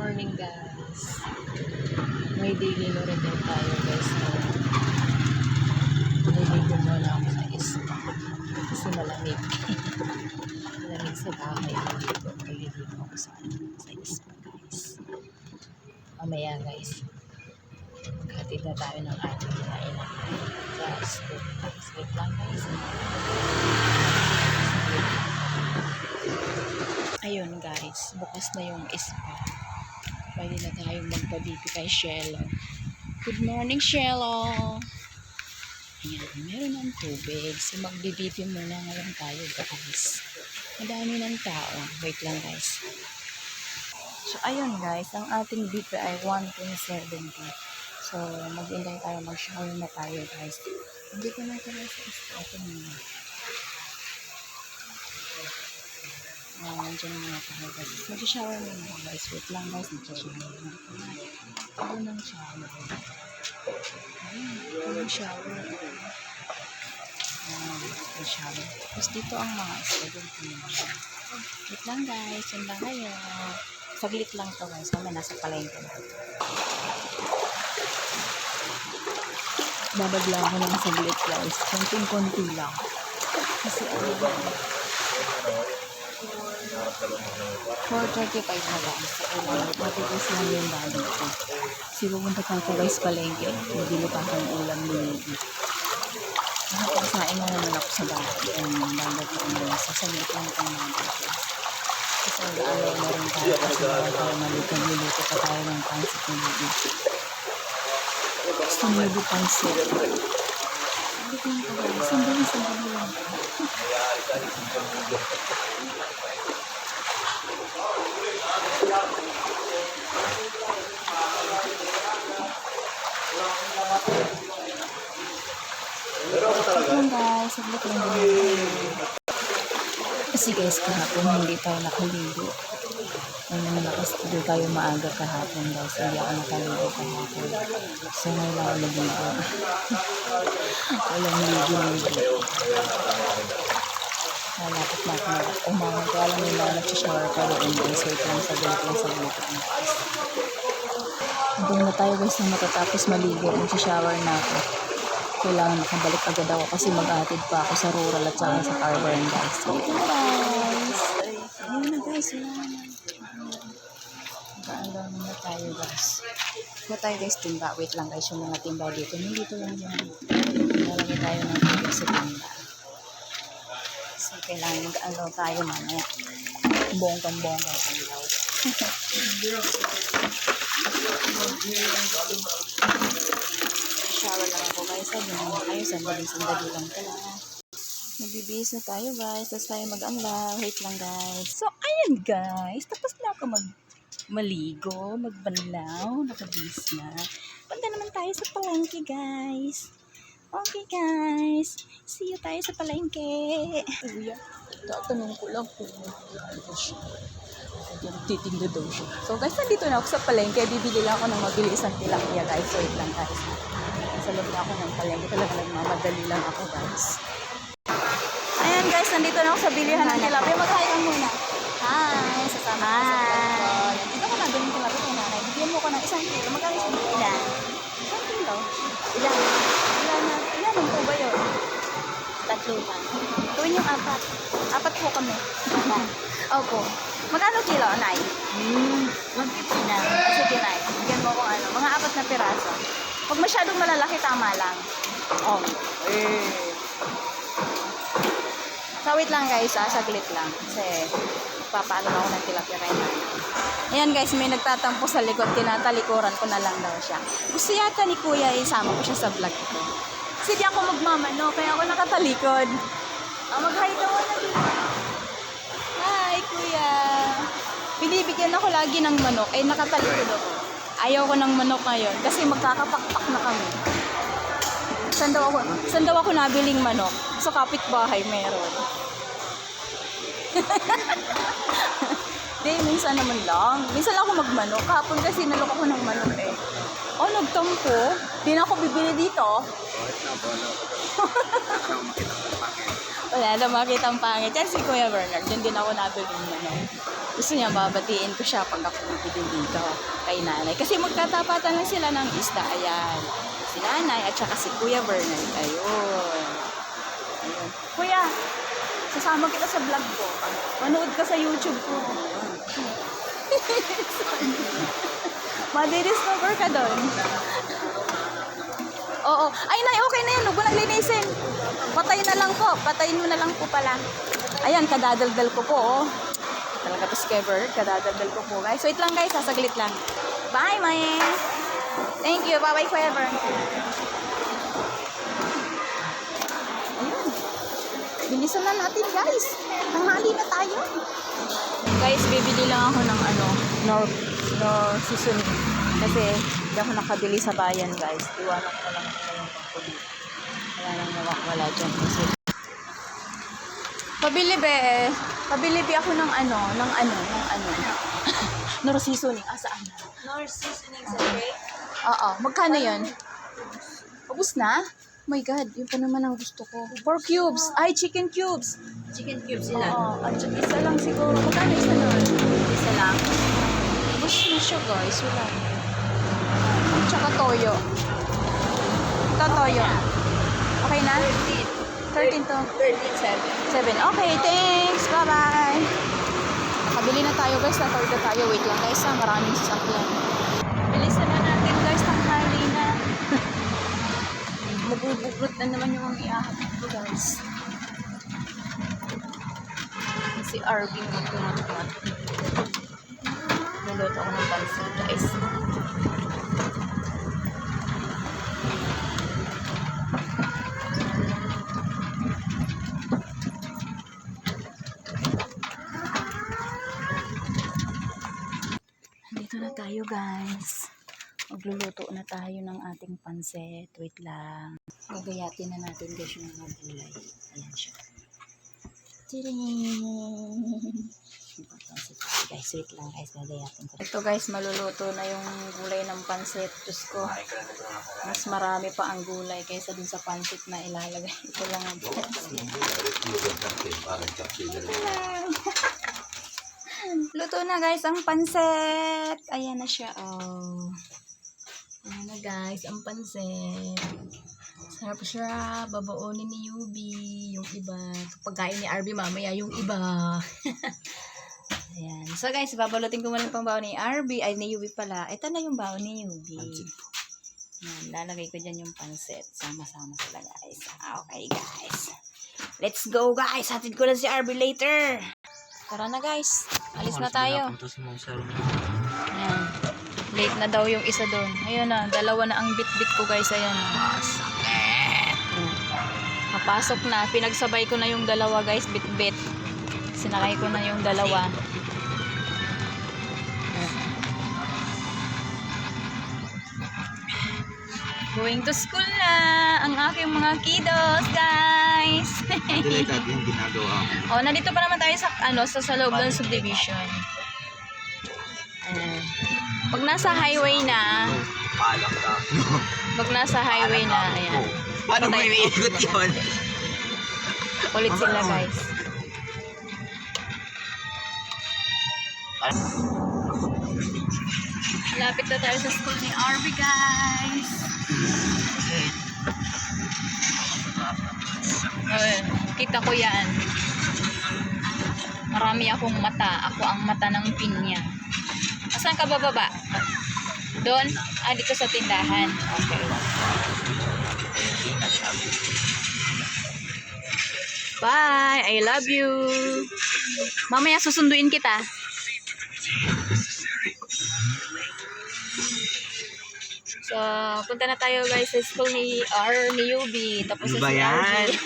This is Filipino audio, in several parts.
morning guys. May daily routine tayo guys. Naliligo muna ako sa ispa. Kasi malamig. Malamig sa bahay. Naliligo ako sa ispa guys. Mamaya guys. Maghatid na tayo ng ating kinainan sa school. Wait lang guys. Ayun guys, bukas na yung ispa. Pwede na tayong magpa-BP kay Shelo. Good morning, Shelo! Ayan, meron ng tubig. So mag-BP muna ngayon tayo guys. Madami ng tao. Wait lang guys. So ayun guys, ang ating BP ay 1.70. So mag-intay tayo, mag-shower na tayo guys. Hindi ko na tayo sa ispa. Ito muna. Diyan muna tayo guys. Mag-shower muna guys. Wait lang guys. Mag-shower muna. Ito ng shower. Ayan. Ito ng shower. Mag-shower. Tapos dito ang mga student muna. Wait lang guys. Yan lang kayo. Saglit lang to guys. Kami nasa palengke na. Babagla ako ng saglit guys. Konting-konti lang. Kasi ano 4:35 na guys. Matigas lang yung balik ko. Kasi pupunta pa ako guys palengke. Bibili pa akong ulam niligi. Nakapagsain na naman ako sa bahay. Ang balik ko naman. Sasaglit lang itong balik guys. Kasi mag-aalaw na rin tayo. Kasi bawal tayo maluto pa tayo ng pansit niligi. Gusto niligi pansit. Sabi ko yung guys. Sandali lang. Guys, saglit lang din. Kasi guys, kahapon hindi tayo nakaligo. Ay naman nakastudio tayo maaga kahapon guys. Hindi ako nakaligo kahapon. So ngayon ako naligo. Walang ligo. Malapit na ako umahon ko. Alam nila nagsishower pa doon guys. Wait lang saglit lang. Hanggang na tayo guys na matatapos maligo. Magsishower na ako. Kailangan makabalik agad ako kasi mag-atid pa ako sa rural at saka sa caravan guys. Wait lang guys. Ayun na guys. Mag-aalaw na tayo guys. Kung tayo guys timba. Wait lang guys yung mga timba dito. Dito lang yan. Nalagay tayo ng timba sa timba. Kasi kailangan mag-aalaw tayo mamaya. Bonggang-bonggang alaw. Shower lang ako guys. Sabi naman kayo, sandali lang pala. Magbibihis na tayo guys. Tapos tayo mag-unlock. Wait lang guys. So, ayan guys. Tapos na ako maligo, magbanlaw. Nakabihis na. Punta naman tayo sa palengke guys. Okay guys. See you tayo sa palengke. Kuya, tatanong ko lang kung ano siya. Titinda daw siya. So guys, nandito na ako sa palengke. Bibili lang ako ng mabilisang tilapia guys. So wait lang guys. Sa loob na ako ng palengke. Talaga nagmamadali lang ako guys. Ayan guys, nandito na ako sa bilihan ng tilapia. Mag-hi ka muna. Hi! Sasama ko sa vlog. Dito ko na doon yung tilapia kay nanay. Bigyan mo ko ng 1 kilo. Magkano 1 kilo? 1 kilo? Ilan ang po ba yun? 3 pa. Tuwin yung 4. 4 po kami. Opo. Magkano kilo, Nay? 150 na. Sige, Nay. Bigyan mo kung ano. Mga 4 na piraso. Huwag masyadong malalaki, tama lang. So, wait lang guys, saglit lang. Kasi, papaano ako ng tilapia kay Nay. Ayan guys, may nagtatampo sa likod. Tinatalikuran ko na lang daw siya. Gusto yata ni Kuya, isama ko siya sa vlog ko. Kasi di ako magmamano, kaya ako nakatalikod. Mag-hi ka muna dito. Hi, Kuya. Binibigyan ako lagi ng manok. Nakatalikod ako. Ayaw ko ng manok ngayon kasi magkakapakpak na kami. Saan daw ako nabiling manok? Sa kapitbahay meron. Minsan naman lang. Minsan lang ako magmanok. Kahapon kasi nalok ako ng manok eh. Nagtampo. Di na ako bibili dito. Wala na makita ang pangit. Yan si Kuya Bernard. Diyan din ako nabiling manok. Gusto niya babatiin ko siya pag ako bibili dito kay nanay. Kasi magkatapatan lang sila ng isda. Ayan. Si nanay at saka si Kuya Bernard. Ayun. Ayun. Kuya, sasama kita sa vlog ko. Manood ka sa YouTube ko. Madidiscover ka doon. Oo. Ay, nay, okay na yan. Huwag mo nang linisin. Patayin na lang po. Patayin mo na lang po pala. Ayan, kadadaldal ko po, oh. Talaga to Skever. Kadadaldal ko po, guys. Wait lang, guys. Sasaglit lang. Bye, Mae. Thank you. Bye-bye, Kuya Bern. Ayun. Bilisan na natin, guys. Tanghali na tayo. Guys, bibili lang ako ng nor seasoning. Kasi hindi ako nakabili sa bayan, guys. Iwanan ko lang ito yung pagpuli. Kaya nang nawawala dyan. Kasi pabili be ako ng nor seasoning. Saan? Nor seasoning sa cake? Oo. Magkano yun? Ubus na? Oh my God, yun pa naman ang gusto ko. 4 cubes. Ay, chicken cubes. Chicken cubes sila. Oo. At isa lang siguro. Magkano isa nun? Isa lang. Ubus na siya, guys. Wala. At saka toyo. Ito toyo. Okay na? 13 to. 13.7. 7. Okay, thanks. Bye-bye. Nakabili na tayo, guys. Natorda tayo. Wait lang, guys. Maraming sasakyan. Bilisan na natin, guys. Tanghali na. Mabubugrot na naman yung iahatid ko, guys. Si RV magtumat-tumat. Luluto ako ng pansin, guys. Dito na tayo, guys. Magluluto na tayo ng ating pansit. Wait lang. Gagayatin na natin, guys, yung mga gulay. Ayan siya. Pansit. Guys, wait lang, guys. Gagayatin ko. Ito, guys, maluluto na yung gulay ng pansit. Diyos ko. Mas marami pa ang gulay kaysa dun sa pansit na ilalagay. Ito lang ang pansit. Luto na, guys, ang pansit. Ayan na siya, oh. Ayan na, guys, ang pansit. Sarap siya. Babaunin ni Yubi. Yung iba. Pagkain ni RB mamaya, yung iba. Ayan. So, guys, babalutin ko muna pang baon ni RB. Ay, ni Yubi pala. Ito na yung baon ni Yubi. Ayan. Lalagay ko dyan yung pansit. Sama-sama sila, guys. Okay, guys. Let's go, guys. Hatid ko na si RB later. Tara na, guys. Alis na tayo. Ayan. Late na daw yung isa doon. Ayun na, dalawa na ang bit-bit ko, guys. Ayan. Papasok na. Pinagsabay ko na yung dalawa, guys. Bit-bit. Sinakay ko na yung dalawa. Going to school na ang aking mga kiddos, guys. Delikado yung ginagawa ko. Oh, nandito pa naman tayo sa loob ng subdivision. Ayan. Pag nasa highway na, Palak na. pag nasa highway na, ayan. Paano mo iniikot yun? Kulit sila, guys. Malapit na tayo sa school ni RB, guys. Ayan, kita ko yan. Marami akong mata. Ako ang mata ng pinya. Asan ka bababa? Doon? Dito sa tindahan. Okay. Bye! I love you! Mamaya susunduin kita. So, punta na tayo, guys, sa school ni Yubi. Tapos Ano sa ba si yan? RB.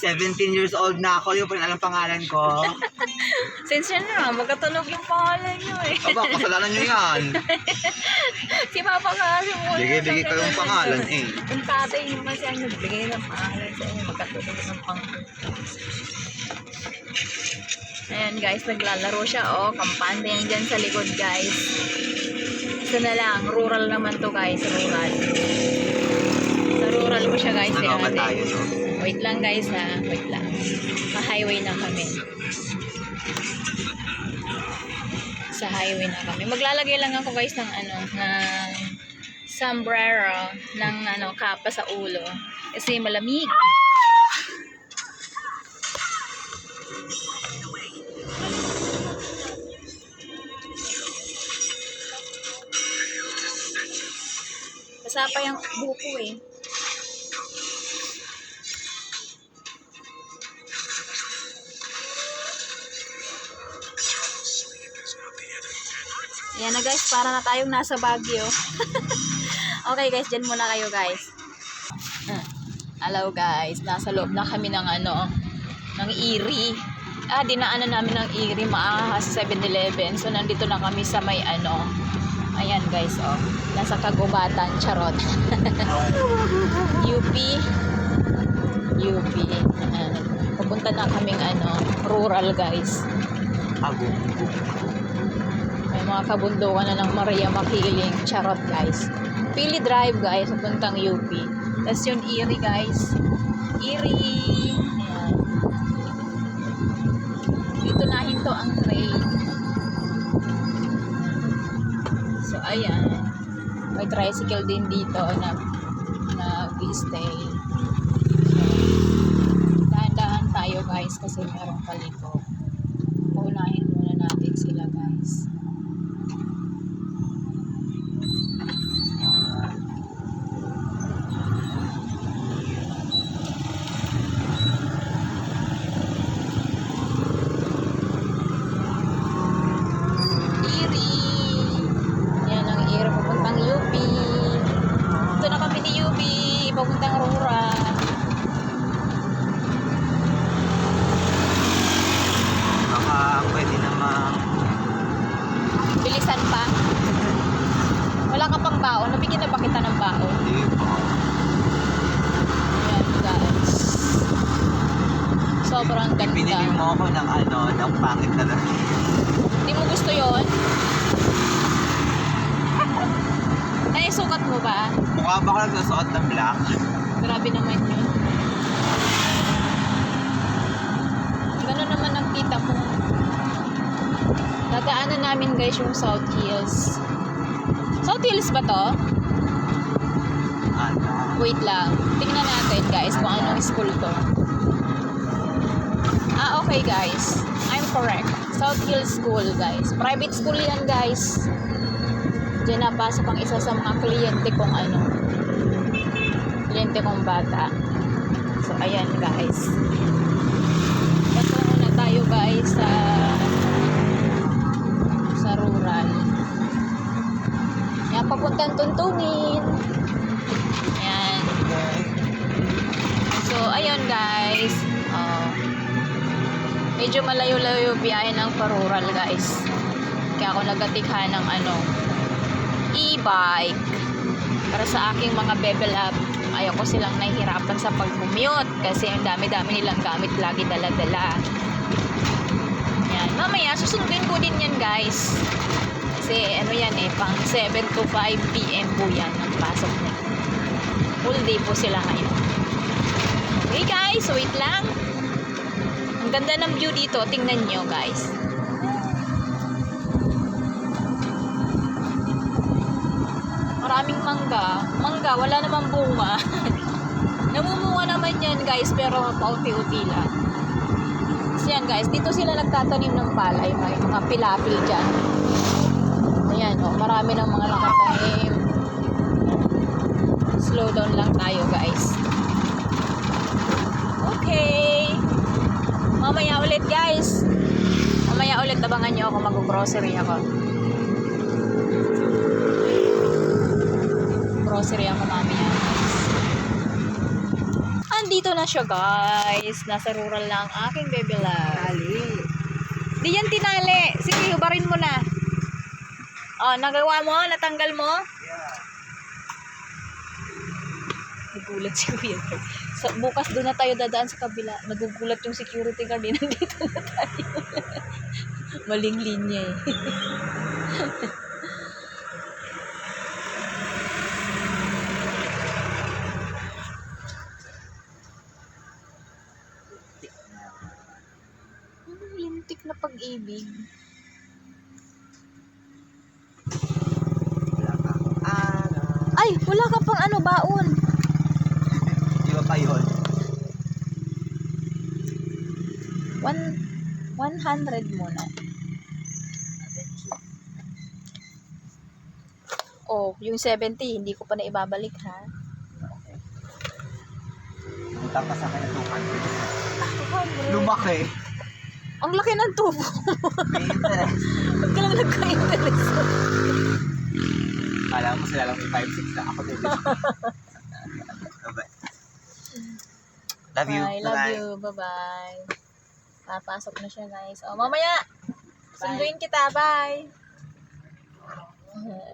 17 years old na ako. Yung pa rin alam pangalan ko. Sensya na, magkatunog yung pangalan nyo eh. Aba, kasalanan nyo yan. Si Papa kasi mo. Bigay-bigay ko yung pangalan eh. Yung tatay nyo kasi ang nagbigay ng pangalan sa inyo. Magkatunog ng pangalan. Ayan, guys, naglalaro siya. Oh, kampante yan dyan sa likod, guys. Isa na lang, rural naman to, guys. Rural. Sa rural ko siya, guys. Ano ba tayo, no? Wait lang, guys, ha. Wait lang. Pa-highway na kami. nasa highway na kami. Maglalagay lang ako guys ng ng sombrero, ng kapa sa ulo. Kasi malamig. Basa pa yung buko eh. Yan na guys, para na tayong nasa Baguio. Okay guys, dyan muna kayo guys. Hello guys, nasa loob na kami ng ng Erie. Dinaanan namin ng Erie, maahas 7-Eleven. So nandito na kami sa may ayan guys, nasa Kagubatan, charot. UP. Pupunta na kaming rural guys. May mga kabundukan na ng Maria Makiling, charot guys. Pili Drive guys, papuntang UP. Tapos yung Erie guys. Erie. Ayan. Dito na hinto ang train. So ayan. May tricycle din dito na nag-stay. So, dahan-dahan tayo guys kasi merong paliko. Paunahin muna natin sila guys. Papuntang rural. Baka pwede namang Bilisan pa. Wala ka pang baon. Nabigyan na ba kita ng baon? hindi po. Ayan guys. Sobrang ganda. Pinili mo ako ng pangit na lang. Hindi mo gusto yon? Sukat mo ba? Mukha ba ka nagsusuot ng black? Grabe naman yun. Gano'n naman ang kita ko. Dadaanan namin guys yung South Hills. South Hills ba to? Wait lang. Tingnan natin guys kung anong school to. Okay guys. I'm correct. South Hills School guys. Private school yan guys. Diyan napasok ang isa sa mga kliyente kong bata. So ayan guys. Patungo na tayo guys sa rural. Yan, papuntang Tuntungin. Ayan. So ayun guys. Medyo malayo-layo biyahe ng parural guys. Kaya ako nagatikha ng e-bike para sa aking mga bebel up. Ayoko silang nahihirapan sa pag-commute kasi ang dami-dami nilang gamit lagi dala-dala. Yan, mamaya susundin ko din yan guys kasi yan pang 7 to 5 PM po yan ang pasok nila. Full day po sila ngayon. Okay guys, wait lang. Ang ganda ng view dito, tingnan nyo guys. Maraming mangga, wala namang bunga. Namumunga naman yan guys, pero paunti-unti lang. Kasi yan guys, dito sila nagtatanim ng palay, may mga pilapil dyan. Ayan marami ng mga nakatanim. Slow down lang tayo guys. Okay. Mamaya ulit guys. Mamaya ulit abangan nyo ako, mag-grocery ako. Grocery ako mamaya guys. Andito na siya guys. Nasa rural lang aking baby love. Di yan tinali. Sige, hubarin mo na. Nagawa mo? Natanggal mo? Yeah. Nagulat si Kuya. So, bukas doon na tayo dadaan sa kabila. Nagugulat yung security guard. Nandito na tayo. Maling linya eh. Lintik na pag-ibig. pang ano, baon. Di ba pa yun? 100 muna. Oh, yung 70, hindi ko pa na ibabalik ha. Punta pa sa akin ng 200. 200. Lumaki. Ang laki ng tubo. May interest. Ba't ka lang nagka-interest? Alam mo sila lang may 5-6 na ako din. Bye-bye. Love you. I love Bye-bye. you. Bye-bye. Papasok na siya, guys. Oh, mamaya. Sunduin kita. Bye.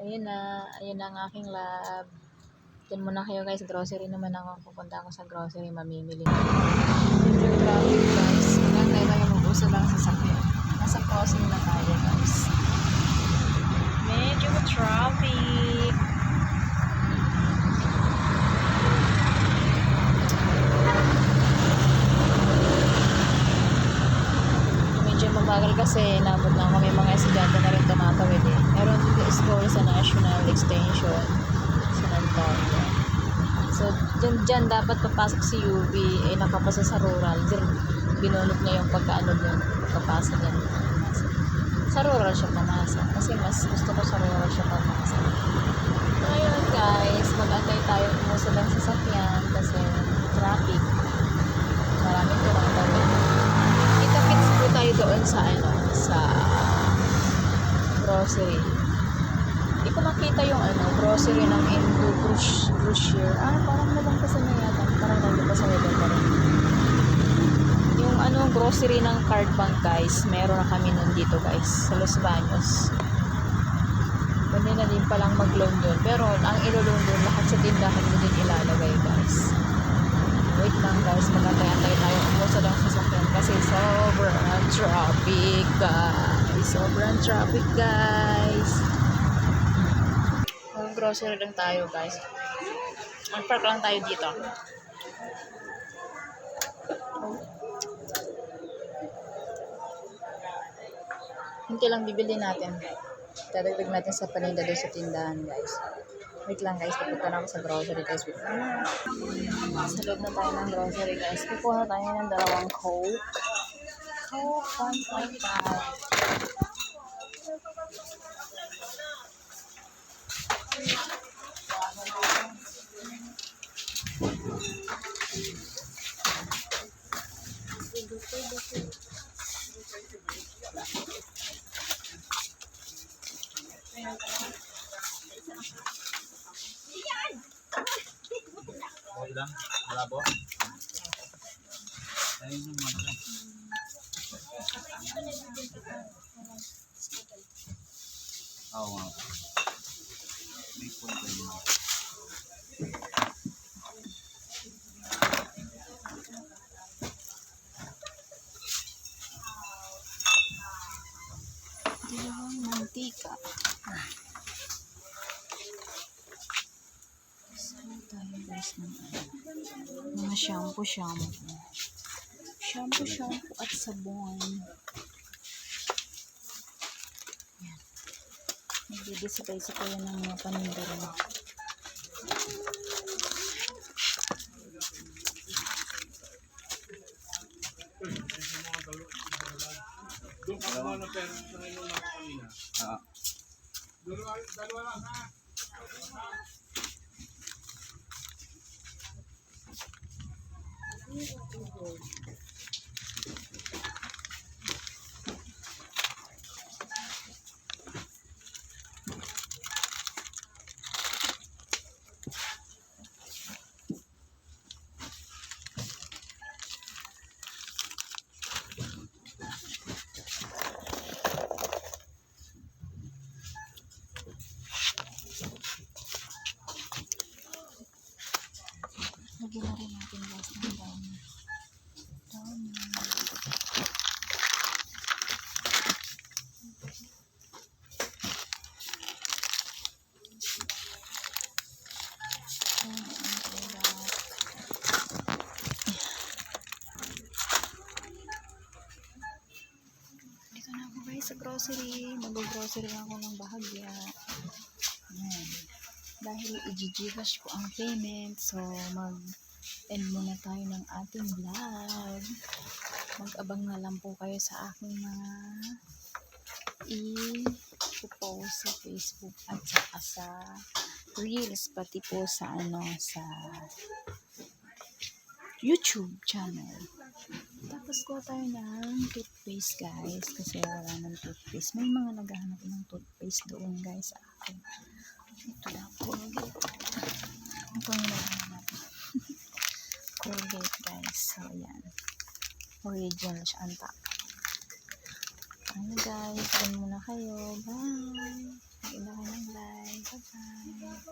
Ayun na. Ayun na ang aking love. Diyan muna kayo, guys. Grocery naman ako. Pupunta ako sa grocery. Mamimili. Medyo traffic, guys. Maganda tayo mag-uso lang sa sakyan. Nasa crossing na tayo, guys. Medyo traffic. Medyo mabagal kasi nabot na kami mga estudyante na rin tumatawid eh. Meron dito school sa National Extension sa Nantonia. So, dyan dapat papasok si UV eh nakapasa sa rural. Binunot niya yung pagkaano doon, pagkapasa niya. Sa rural siya pamasa. Kasi mas gusto ko sa rural siya pamasa. So, ayun guys, mag-antay tayo kumusa lang sa sasakyan kasi traffic. Maraming tumatawid. Kita-fits po tayo doon sa ano, sa grocery. Hindi ko makita yung ano, grocery ng Indo Brochure. Parang nabangkasan na yata. Parang nabangkasan na yata rin. Yung ano, grocery ng Card Bank guys, meron na kami nun dito guys, sa Los Baños. Pwede na din palang mag-loan doon. Pero ang ilo-loan doon, lahat sa tindahan mo din ilalagay guys. Wait lang guys, magantay-antay tayo. Umuso lang sa sakyan kasi sobrang traffic guys. Sobrang traffic guys. Grocery lang tayo guys. Mag-park lang tayo dito. Hinti lang bibili natin. Dadagdag natin sa paninda doon sa tindahan guys. Wait lang guys, pupunta na ako sa grocery guys. Wait lang. Sa loob na tayo ng grocery guys. Kukuha tayo ng dalawang Coke. Coke 1.5. Ilang? Malabo? Ayun yung mga. Oo nga. May punta yun. Dalawang mantika. Saan tayo guys ng mga shampoo at sabon. Yan. Nagbibisipay-sipay ng mga paninda rin. Lagyan na rin natin guys ng dami. Dito na ako guys sa grocery. Mag-grocery ako ng bahagya. Ayan. dahil i-gcash ko ang payment. So, mag-end muna tayo ng ating vlog. Mag-abang na lang po kayo sa aking mga i-post sa Facebook at saka sa Reels, pati po sa sa YouTube channel. Tapos ko tayo ng toothpaste guys, kasi wala ng toothpaste. May mga naghahanap ng toothpaste doon guys sa akin. Ito lang, Colgate. Ito ang naghahanap. Colgate guys. So yan. Original siya ang top. Ano guys, dyan muna kayo. Bye! Mag-ina ka ng live. Bye-bye!